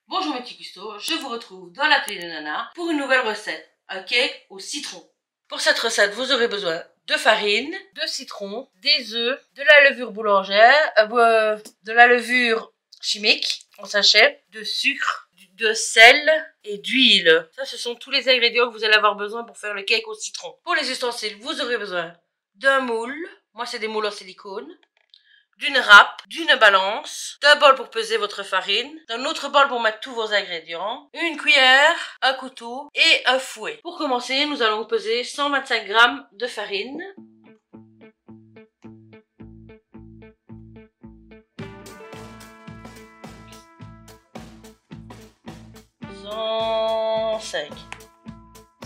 Bonjour mes petits custos, je vous retrouve dans l'atelier de Nana pour une nouvelle recette, un cake au citron. Pour cette recette, vous aurez besoin de farine, de citron, des œufs, de la levure boulangère, de la levure chimique en sachet, de sucre, de sel et d'huile. Ça, ce sont tous les ingrédients que vous allez avoir besoin pour faire le cake au citron. Pour les ustensiles, vous aurez besoin d'un moule, moi c'est des moules en silicone, d'une râpe, d'une balance, d'un bol pour peser votre farine, d'un autre bol pour mettre tous vos ingrédients, une cuillère, un couteau et un fouet. Pour commencer, nous allons peser 125 g de farine. «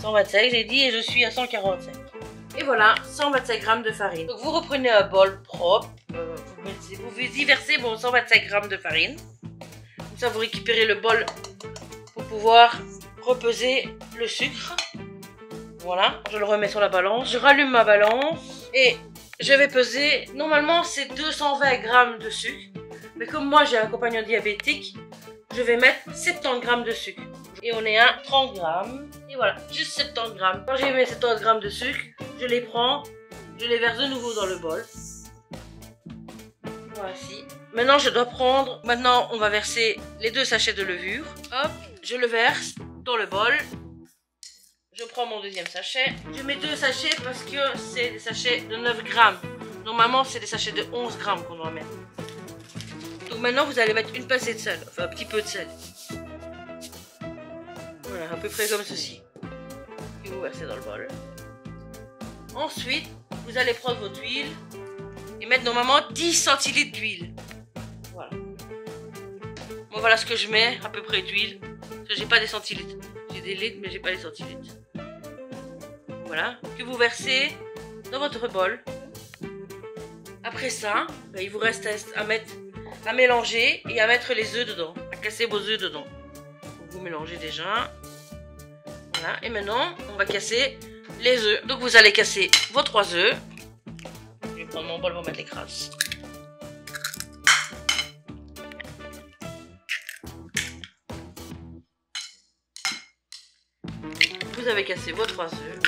125, j'ai dit, et je suis à 145. Et voilà, 125 g de farine. Donc vous reprenez un bol propre, vous y versez vos 125 g de farine. Comme ça, vous récupérez le bol pour pouvoir repeser le sucre. Voilà, je le remets sur la balance. Je rallume ma balance et je vais peser. Normalement, c'est 220 g de sucre. Mais comme moi, j'ai un compagnon diabétique, je vais mettre 70 g de sucre. Et on est à 30 g. Et voilà, juste 70 g. Quand j'ai mis 70 g de sucre, je les prends, je les verse de nouveau dans le bol. Voici. Maintenant, je dois prendre... Maintenant, on va verser les 2 sachets de levure. Hop, je le verse dans le bol. Je prends mon deuxième sachet. Je mets 2 sachets parce que c'est des sachets de 9 g. Normalement, c'est des sachets de 11 g qu'on doit mettre. Donc maintenant, vous allez mettre une pincée de sel. Enfin, un petit peu de sel. Voilà, à peu près comme ceci. Et vous versez dans le bol. Ensuite, vous allez prendre votre huile et mettre normalement 10 centilitres d'huile. Voilà. Moi, voilà ce que je mets, à peu près d'huile. Parce que j'ai pas des centilitres. J'ai des litres, mais j'ai pas les centilitres. Voilà. Que vous versez dans votre bol. Après ça, ben, il vous reste à mélanger et à mettre les œufs dedans. À casser vos œufs dedans. Donc, vous mélangez déjà. Voilà. Et maintenant, on va casser les œufs. Donc, vous allez casser vos 3 œufs. Je vais prendre mon bol pour mettre les crasses. Vous avez cassé vos 3 œufs.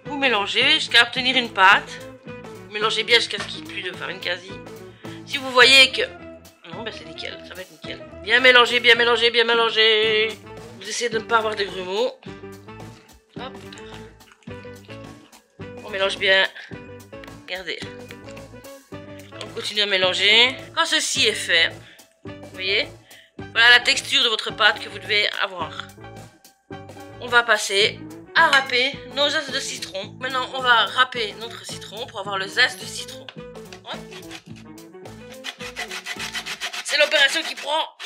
Vous mélangez jusqu'à obtenir une pâte. Vous mélangez bien jusqu'à ce qu'il n'y ait plus de farine quasi. Si vous voyez que... Non, ben c'est nickel, ça va être nickel. Bien mélanger, bien mélanger, bien mélanger. Vous essayez de ne pas avoir de grumeaux. Hop. On mélange bien. Regardez. On continue à mélanger. Quand ceci est fait, vous voyez, voilà la texture de votre pâte que vous devez avoir. On va passer à râper nos zestes de citron. Maintenant, on va râper notre citron pour avoir le zeste de citron. Hop. C'est l'opération qui prend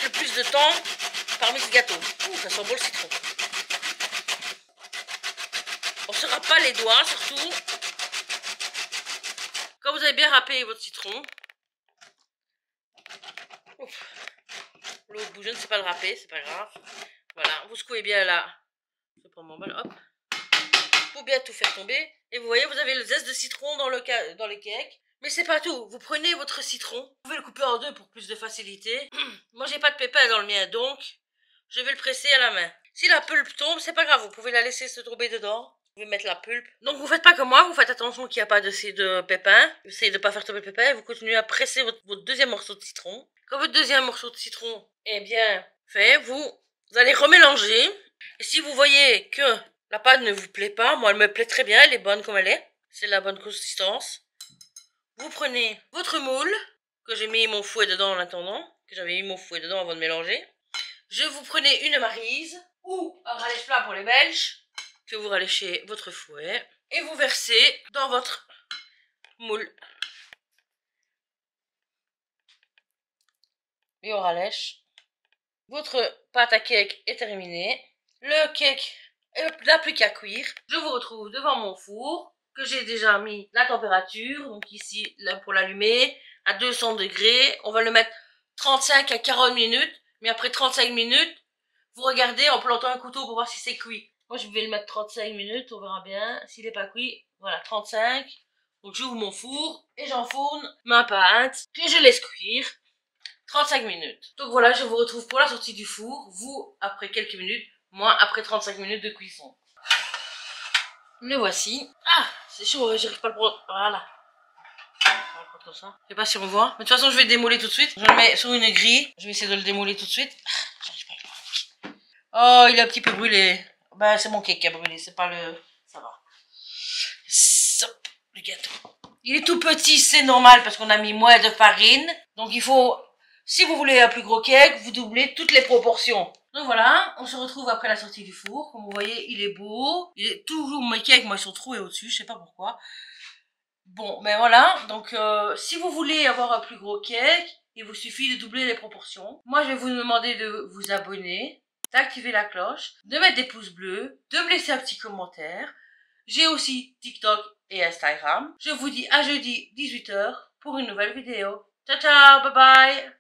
le plus de temps parmi ce gâteau. Ouh, ça sent bon le citron. On ne se râpe pas les doigts, surtout. Quand vous avez bien râpé votre citron, l'autre bout, je ne sais pas le râper, c'est pas grave. Voilà, vous secouez bien là. Je prends mon bol, hop. Pour bien tout faire tomber. Et vous voyez, vous avez le zeste de citron dans les cakes. Mais c'est pas tout. Vous prenez votre citron. Vous pouvez le couper en 2 pour plus de facilité. Moi, j'ai pas de pépins dans le mien, donc je vais le presser à la main. Si la pulpe tombe, c'est pas grave. Vous pouvez la laisser se tomber dedans. Vous pouvez mettre la pulpe. Donc, vous faites pas comme moi. Vous faites attention qu'il n'y a pas de pépins. Essayez de pas faire tomber le pépin. Et vous continuez à presser votre deuxième morceau de citron. Quand votre deuxième morceau de citron est bien fait, vous allez remélanger. Et si vous voyez que la pâte ne vous plaît pas, moi elle me plaît très bien, elle est bonne comme elle est. C'est la bonne consistance. Vous prenez votre moule, que j'ai mis mon fouet dedans en attendant, que j'avais mis mon fouet dedans avant de mélanger. Je vous prenez une maryse, ou un râlèche plat pour les Belges, que vous râléchez votre fouet, et vous versez dans votre moule. Et on râlèche. Votre pâte à cake est terminée. Le cake n'a plus qu'à cuire. Je vous retrouve devant mon four que j'ai déjà mis la température. Donc ici, là, pour l'allumer, à 200 degrés. On va le mettre 35 à 40 minutes. Mais après 35 minutes, vous regardez en plantant un couteau pour voir si c'est cuit. Moi, je vais le mettre 35 minutes. On verra bien. S'il n'est pas cuit, voilà, 35. Donc j'ouvre mon four et j'enfourne ma pâte que je laisse cuire. 35 minutes. Donc voilà, je vous retrouve pour la sortie du four, vous après quelques minutes, moi après 35 minutes de cuisson. Le voici. Ah, c'est chaud, j'arrive pas à le prendre. Voilà. Comme ça. Je sais pas si on voit. Mais de toute façon, je vais le démoler tout de suite. Je le mets sur une grille. Je vais essayer de le démoler tout de suite. J'arrive pas à le voir. Oh, il est un petit peu brûlé. Ben, c'est mon cake qui a brûlé, c'est pas le... Ça va. Hop, le gâteau. Il est tout petit, c'est normal parce qu'on a mis moins de farine. Donc il faut... Si vous voulez un plus gros cake, vous doublez toutes les proportions. Donc voilà, on se retrouve après la sortie du four. Comme vous voyez, il est beau. Il est toujours mes cakes, moi ils sont troués au-dessus, je sais pas pourquoi. Bon, ben voilà, donc si vous voulez avoir un plus gros cake, il vous suffit de doubler les proportions. Moi, je vais vous demander de vous abonner, d'activer la cloche, de mettre des pouces bleus, de me laisser un petit commentaire. J'ai aussi TikTok et Instagram. Je vous dis à jeudi 18 h pour une nouvelle vidéo. Ciao, ciao, bye bye!